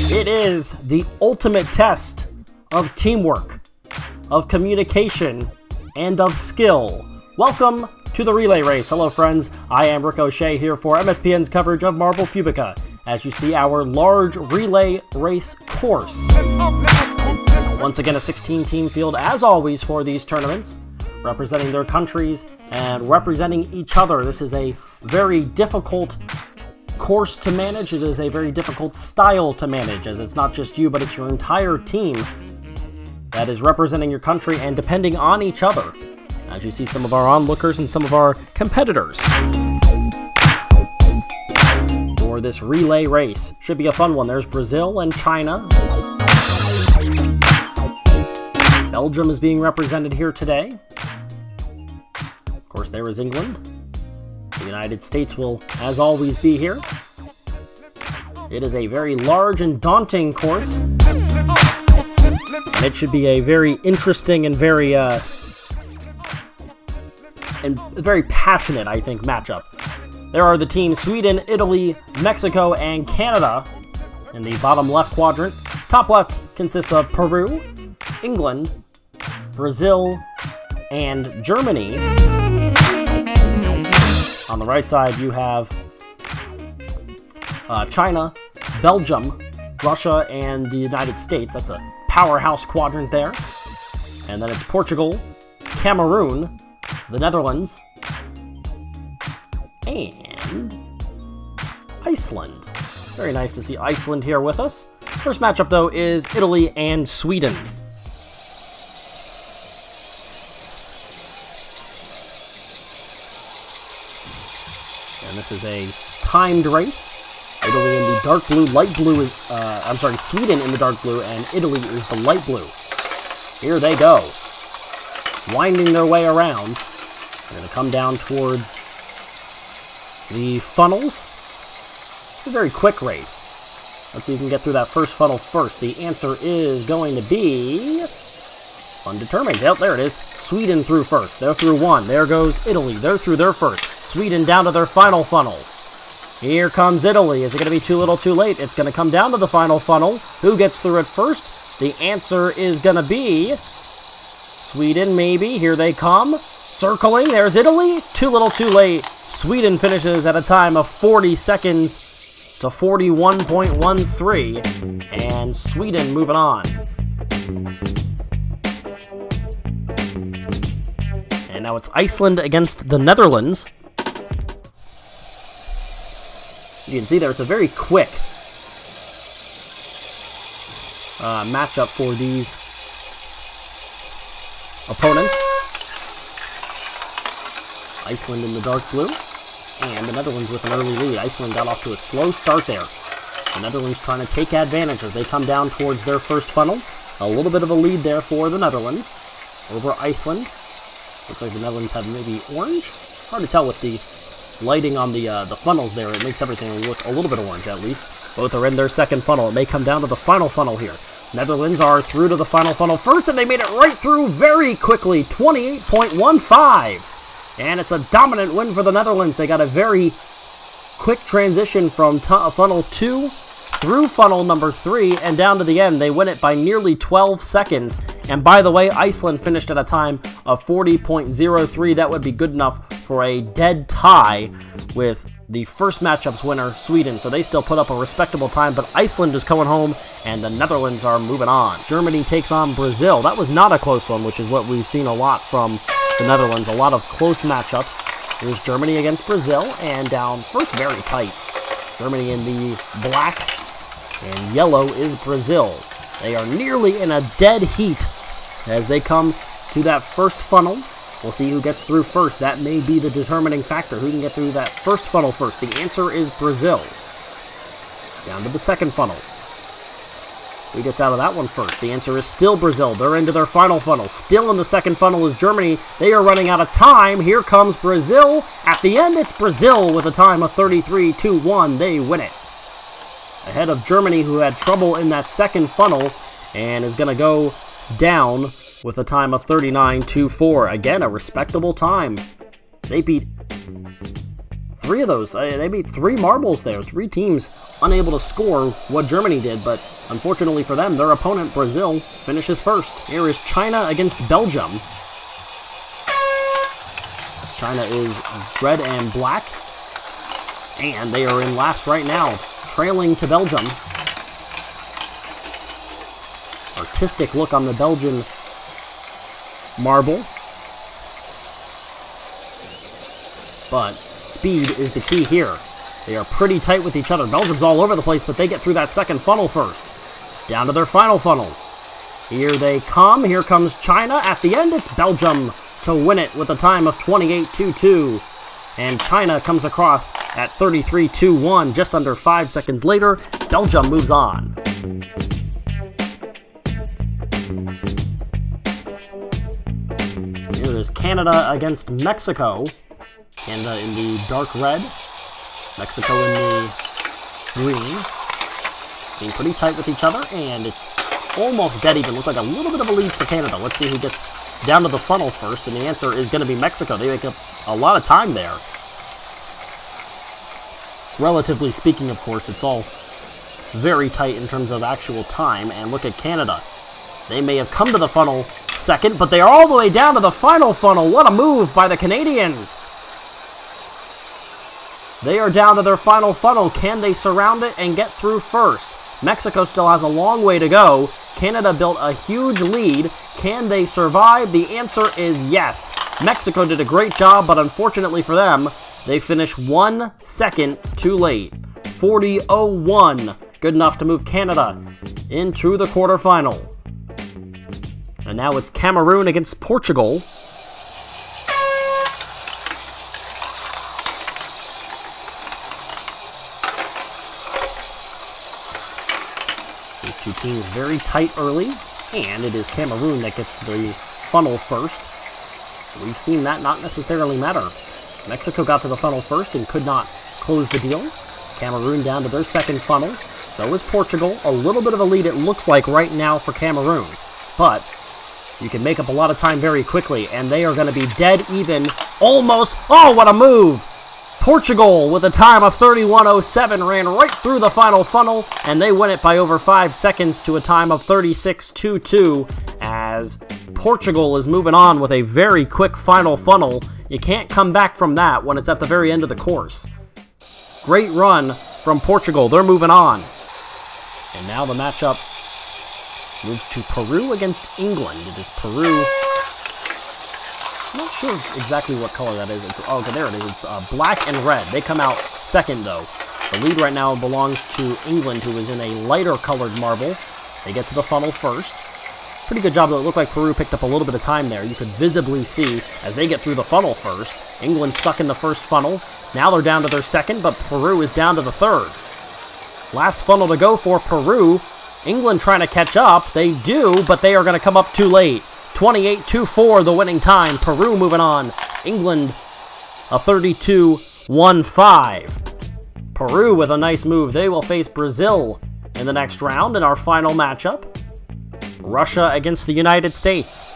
It is the ultimate test of teamwork, of communication, and of skill. Welcome to the relay race. Hello friends, I am Rick O'Shea here for MSPN's coverage of Marble Fubeca. As you see, our large relay race course. Once again, a 16-team field as always for these tournaments, representing their countries and representing each other. This is a very difficult course to manage. It is a very difficult style to manage, as it's not just you, but it's your entire team that is representing your country and depending on each other. As you see some of our onlookers and some of our competitors for this relay race. Should be a fun one. There's Brazil and China. Belgium is being represented here today. Of course, there is England. The United States will, as always, be here. It is a very large and daunting course. And it should be a very interesting and very passionate, I think, matchup. There are the teams Sweden, Italy, Mexico, and Canada in the bottom left quadrant. Top left consists of Peru, England, Brazil, and Germany. On the right side, you have China, Belgium, Russia, and the United States. That's a powerhouse quadrant there. And then it's Portugal, Cameroon, the Netherlands, and Iceland. Very nice to see Iceland here with us. First matchup, though, is Italy and Sweden. And this is a timed race. Italy in the dark blue, light blue is, Sweden in the dark blue, and Italy is the light blue. Here they go. Winding their way around. They're going to come down towards the funnels. It's a very quick race. Let's see if we can get through that first funnel first. The answer is going to be undetermined. Yep, there it is. Sweden through first. They're through one. There goes Italy. They're through their first. Sweden down to their final funnel. Here comes Italy. Is it going to be too little too late? It's going to come down to the final funnel. Who gets through it first? The answer is going to be Sweden, maybe. Here they come. Circling. There's Italy. Too little too late. Sweden finishes at a time of 40 seconds to 41.13. And Sweden moving on. And now it's Iceland against the Netherlands. You can see there it's a very quick matchup for these opponents. Iceland in the dark blue, and the Netherlands with an early lead. Iceland got off to a slow start there. The Netherlands trying to take advantage as they come down towards their first funnel. A little bit of a lead there for the Netherlands over Iceland. Looks like the Netherlands have maybe orange. Hard to tell with the lighting on the funnels there. It makes everything look a little bit orange, at least. Both are in their second funnel. It may come down to the final funnel here. Netherlands are through to the final funnel first, and they made it right through very quickly. 28.15. And it's a dominant win for the Netherlands. They got a very quick transition from funnel 2 through funnel number 3 and down to the end. They win it by nearly 12 seconds. And by the way, Iceland finished at a time of 40.03. That would be good enough for a dead tie with the first matchup's winner, Sweden. So they still put up a respectable time, but Iceland is coming home, and the Netherlands are moving on. Germany takes on Brazil. That was not a close one, which is what we've seen a lot from the Netherlands. A lot of close matchups. Here's Germany against Brazil, and down first, very tight. Germany in the black, and yellow is Brazil. They are nearly in a dead heat as they come to that first funnel. We'll see who gets through first. That may be the determining factor. Who can get through that first funnel first? The answer is Brazil. Down to the second funnel. Who gets out of that one first? The answer is still Brazil. They're into their final funnel. Still in the second funnel is Germany. They are running out of time. Here comes Brazil. At the end, it's Brazil with a time of 33.21. They win it. Ahead of Germany, who had trouble in that second funnel and is going to go down with a time of 39.24. Again, a respectable time. They beat 3 of those. They beat 3 marbles there. 3 teams unable to score what Germany did, but unfortunately for them, their opponent, Brazil, finishes first. Here is China against Belgium. China is red and black, and they are in last right now, trailing to Belgium. Artistic look on the Belgian marble. But speed is the key here. They are pretty tight with each other. Belgium's all over the place, but they get through that second funnel first. Down to their final funnel. Here they come. Here comes China. At the end, it's Belgium to win it with a time of 28.22. And China comes across at 33.21. Just under 5 seconds later, Belgium moves on. Here it is Canada against Mexico. Canada in the dark red, Mexico in the green. Seem pretty tight with each other, and it's almost dead even. Looked like a little bit of a lead for Canada. Let's see who gets down to the funnel first, and the answer is going to be Mexico. They make up a lot of time there. Relatively speaking, of course, it's all very tight in terms of actual time, and look at Canada. They may have come to the funnel second, but they are all the way down to the final funnel. What a move by the Canadians! They are down to their final funnel. Can they surround it and get through first? Mexico still has a long way to go. Canada built a huge lead. Can they survive? The answer is yes. Mexico did a great job, but unfortunately for them, they finished 1 second too late. 40.01. Good enough to move Canada into the quarterfinal. And now it's Cameroon against Portugal. These two teams very tight early, and it is Cameroon that gets to the funnel first. We've seen that not necessarily matter. Mexico got to the funnel first and could not close the deal. Cameroon down to their second funnel. So is Portugal. A little bit of a lead, it looks like, right now for Cameroon. But you can make up a lot of time very quickly, and they are going to be dead even. Almost. Oh, what a move! Portugal, with a time of 31.07, ran right through the final funnel, and they win it by over 5 seconds to a time of 36.22, as Portugal is moving on with a very quick final funnel. You can't come back from that when it's at the very end of the course. Great run from Portugal. They're moving on. And now the matchup moves to Peru against England. It is Peru. I'm not sure exactly what color that is. Oh, okay, there it is. It's black and red. They come out second, though. The lead right now belongs to England, who is in a lighter colored marble. They get to the funnel first. Pretty good job, though. It looked like Peru picked up a little bit of time there. You could visibly see as they get through the funnel first. England stuck in the first funnel. Now they're down to their second, but Peru is down to the third. Last funnel to go for Peru. England trying to catch up. They do, but they are going to come up too late. 28.24 the winning time. Peru moving on. England a 32.15. Peru with a nice move. They will face Brazil in the next round in our final matchup. Russia against the United States.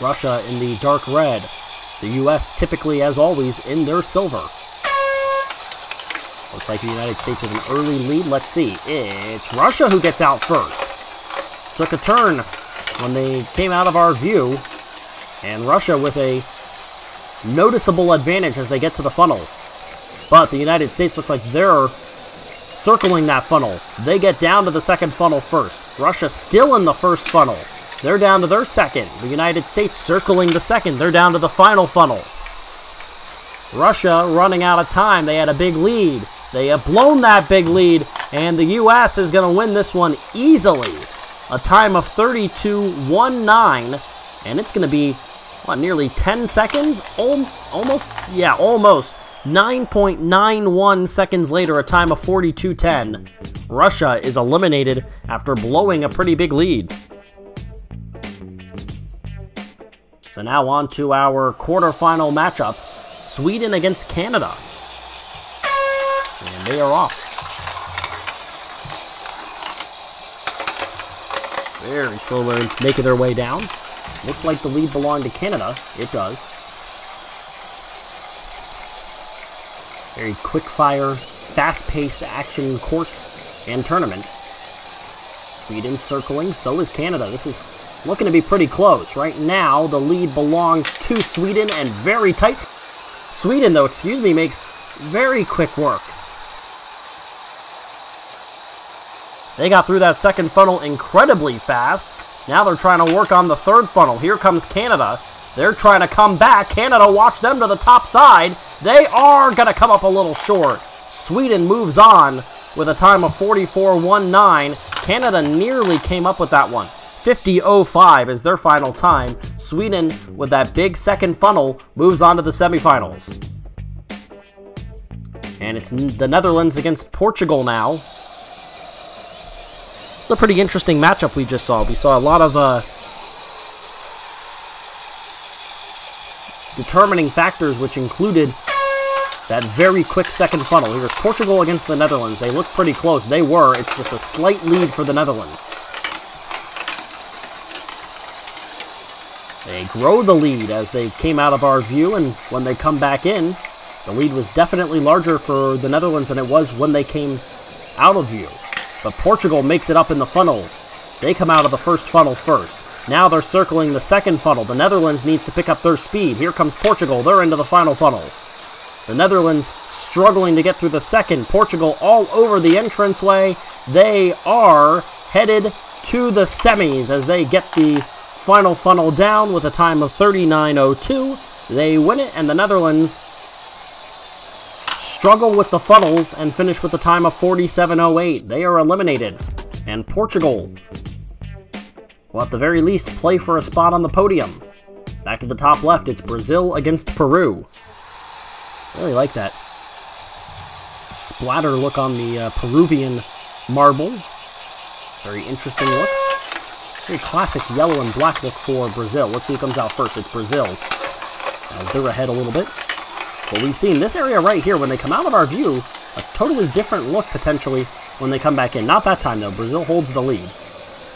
Russia in the dark red. The U.S. typically, as always, in their silver. Looks like the United States with an early lead. Let's see. It's Russia who gets out first. Took a turn when they came out of our view. And Russia with a noticeable advantage as they get to the funnels. But the United States looks like they're circling that funnel. They get down to the second funnel first. Russia still in the first funnel. They're down to their second. The United States circling the second. They're down to the final funnel. Russia running out of time. They had a big lead. They have blown that big lead, and the U.S. is going to win this one easily. A time of 32.19, and it's going to be, what, nearly 10 seconds? Almost, yeah, almost. 9.91 seconds later, a time of 42.10. Russia is eliminated after blowing a pretty big lead. So now on to our quarterfinal matchups. Sweden against Canada. And they are off. Very slowly making their way down. Looked like the lead belonged to Canada. It does. Very quick-fire, fast-paced action course and tournament. Sweden circling, so is Canada. This is looking to be pretty close. Right now, the lead belongs to Sweden and very tight. Sweden, though, makes very quick work. They got through that second funnel incredibly fast. Now they're trying to work on the third funnel. Here comes Canada. They're trying to come back. Canada, watch them to the top side. They are going to come up a little short. Sweden moves on with a time of 44.19. Canada nearly came up with that one. 50.05 is their final time. Sweden, with that big second funnel, moves on to the semifinals. And it's the Netherlands against Portugal now. It's a pretty interesting matchup we just saw. We saw a lot of determining factors, which included that very quick second funnel. Here's Portugal against the Netherlands. They look pretty close. They were. It's just a slight lead for the Netherlands. They grow the lead as they came out of our view, and when they come back in, the lead was definitely larger for the Netherlands than it was when they came out of view. But Portugal makes it up in the funnel. They come out of the first funnel first. Now they're circling the second funnel. The Netherlands needs to pick up their speed. Here comes Portugal. They're into the final funnel. The Netherlands struggling to get through the second. Portugal all over the entranceway. They are headed to the semis as they get the final funnel down with a time of 39.02. They win it, and the Netherlands struggle with the funnels and finish with a time of 47.08. They are eliminated. And Portugal will at the very least play for a spot on the podium. Back to the top left, it's Brazil against Peru. Really like that splatter look on the Peruvian marble. Very interesting look. Very classic yellow and black look for Brazil. Let's see who comes out first. It's Brazil. They're ahead a little bit. But we've seen this area right here, when they come out of our view, a totally different look potentially when they come back in. Not that time, though. Brazil holds the lead.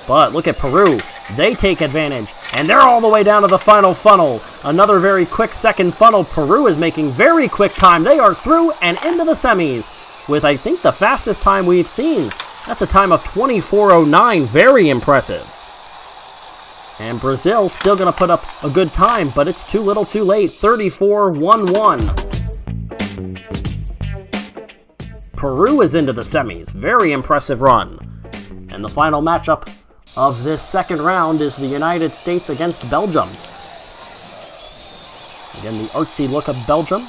But look at Peru. They take advantage, and they're all the way down to the final funnel. Another very quick second funnel. Peru is making very quick time. They are through and into the semis with, I think, the fastest time we've seen. That's a time of 24.09. Very impressive. And Brazil still going to put up a good time, but it's too little too late. 34.11. Peru is into the semis. Very impressive run. And the final matchup of this second round is the United States against Belgium. Again, the artsy look of Belgium.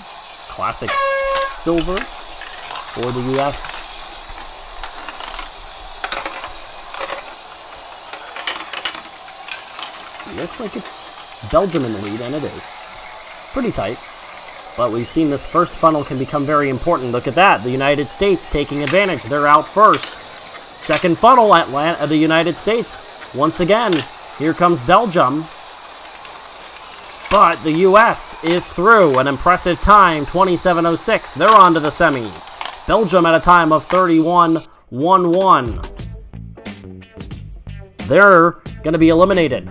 Classic silver for the U.S. Looks like it's Belgium in the lead, and it is. Pretty tight. But we've seen this first funnel can become very important. Look at that. The United States taking advantage. They're out first. Second funnel, the United States. Once again, here comes Belgium. But the U.S. is through. An impressive time, 27.06. They're on to the semis. Belgium at a time of 31.11. They're going to be eliminated.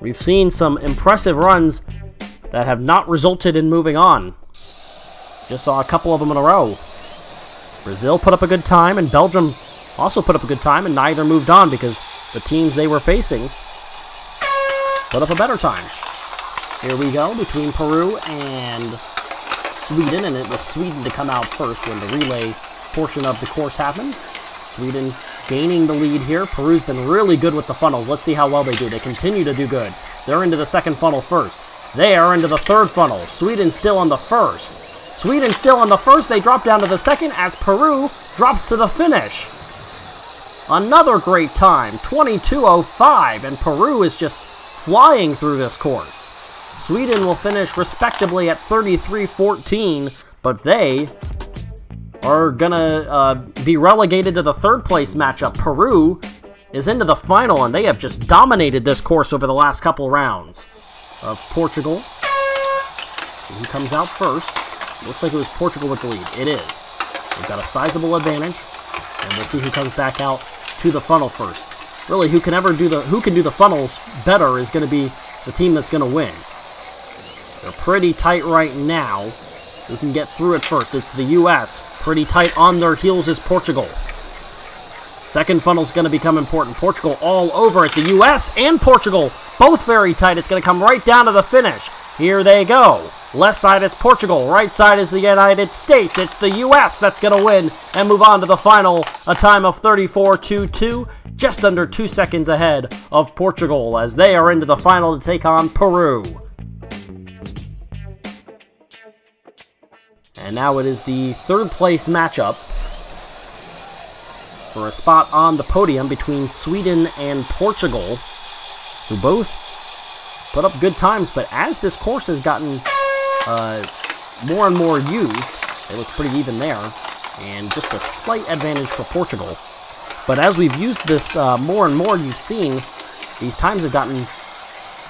We've seen some impressive runs that have not resulted in moving on. Just saw a couple of them in a row. Brazil put up a good time, and Belgium also put up a good time, and neither moved on because the teams they were facing put up a better time. Here we go between Peru and Sweden, and it was Sweden to come out first when the relay portion of the course happened. Sweden gaining the lead here. Peru's been really good with the funnels. Let's see how well they do. They continue to do good. They're into the second funnel first. They are into the third funnel. Sweden still on the first. Sweden still on the first. They drop down to the second as Peru drops to the finish. Another great time, 22.05, and Peru is just flying through this course. Sweden will finish respectably at 33.14, but they are gonna be relegated to the third place matchup. Peru is into the final, and they have just dominated this course over the last couple rounds. Of Portugal. See who comes out first. Looks like it was Portugal with the lead. It is. They've got a sizable advantage, and we'll see who comes back out to the funnel first. Really, who can do the funnels better is going to be the team that's going to win. They're pretty tight right now. Who can get through it first? It's the U.S. Pretty tight on their heels is Portugal. Second funnel's going to become important. Portugal all over it. The U.S. and Portugal, both very tight. It's going to come right down to the finish. Here they go. Left side is Portugal. Right side is the United States. It's the U.S. that's going to win and move on to the final. A time of 34.22, just under 2 seconds ahead of Portugal as they are into the final to take on Peru. And now it is the third place matchup for a spot on the podium between Sweden and Portugal, who both put up good times, but as this course has gotten more and more used, they look pretty even there, and just a slight advantage for Portugal. But as we've used this more and more, you've seen these times have gotten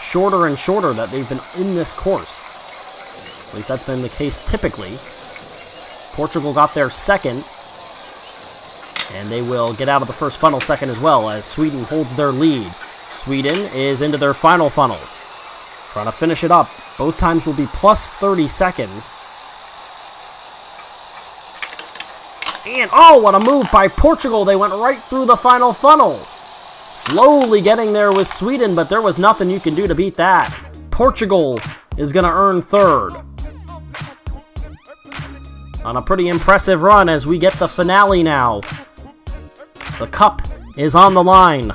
shorter and shorter that they've been in this course. At least that's been the case typically. Portugal got their second, and they will get out of the first funnel second as well as Sweden holds their lead. Sweden is into their final funnel, trying to finish it up. Both times will be plus 30 seconds. And, oh, what a move by Portugal. They went right through the final funnel. Slowly getting there with Sweden, but there was nothing you can do to beat that. Portugal is going to earn third. On a pretty impressive run as we get the finale now. The cup is on the line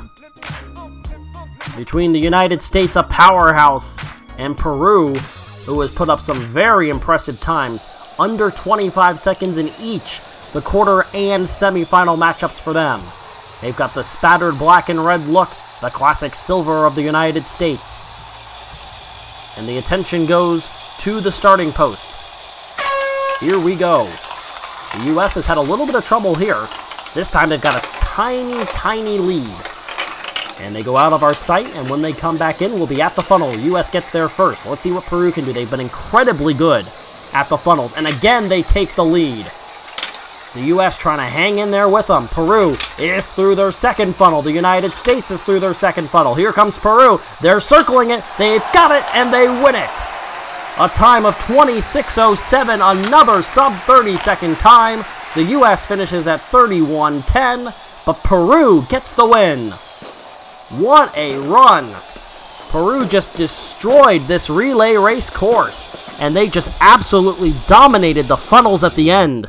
between the United States, a powerhouse, and Peru, who has put up some very impressive times. Under 25 seconds in each the quarter and semifinal matchups for them. They've got the spattered black and red look, the classic silver of the United States. And the attention goes to the starting posts. Here we go. The U.S. has had a little bit of trouble here. This time they've got a tiny, tiny lead. And they go out of our sight, and when they come back in, we'll be at the funnel. U.S. gets there first. Let's see what Peru can do. They've been incredibly good at the funnels. And again, they take the lead. The U.S. trying to hang in there with them. Peru is through their second funnel. The United States is through their second funnel. Here comes Peru. They're circling it. They've got it, and they win it. A time of 26.07, another sub-30-second time. The U.S. finishes at 31.10, but Peru gets the win. What a run. Peru just destroyed this relay race course, and they just absolutely dominated the funnels at the end.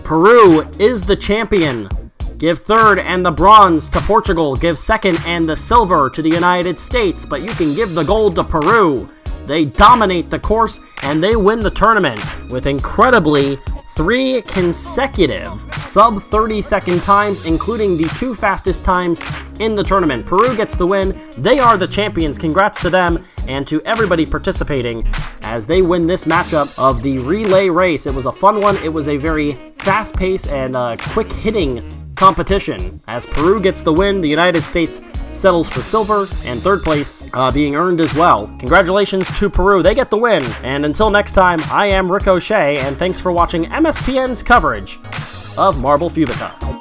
Peru is the champion. Give third and the bronze to Portugal. Give second and the silver to the United States, but you can give the gold to Peru. They dominate the course, and they win the tournament with incredibly 3 consecutive sub-30-second times, including the 2 fastest times in the tournament. Peru gets the win. They are the champions. Congrats to them and to everybody participating as they win this matchup of the relay race. It was a fun one. It was a very fast-paced and quick-hitting competition. As Peru gets the win, the United States settles for silver, and third place being earned as well. Congratulations to Peru, they get the win. And until next time, I am Ricochet, and thanks for watching MSPN's coverage of Marble Fubeca.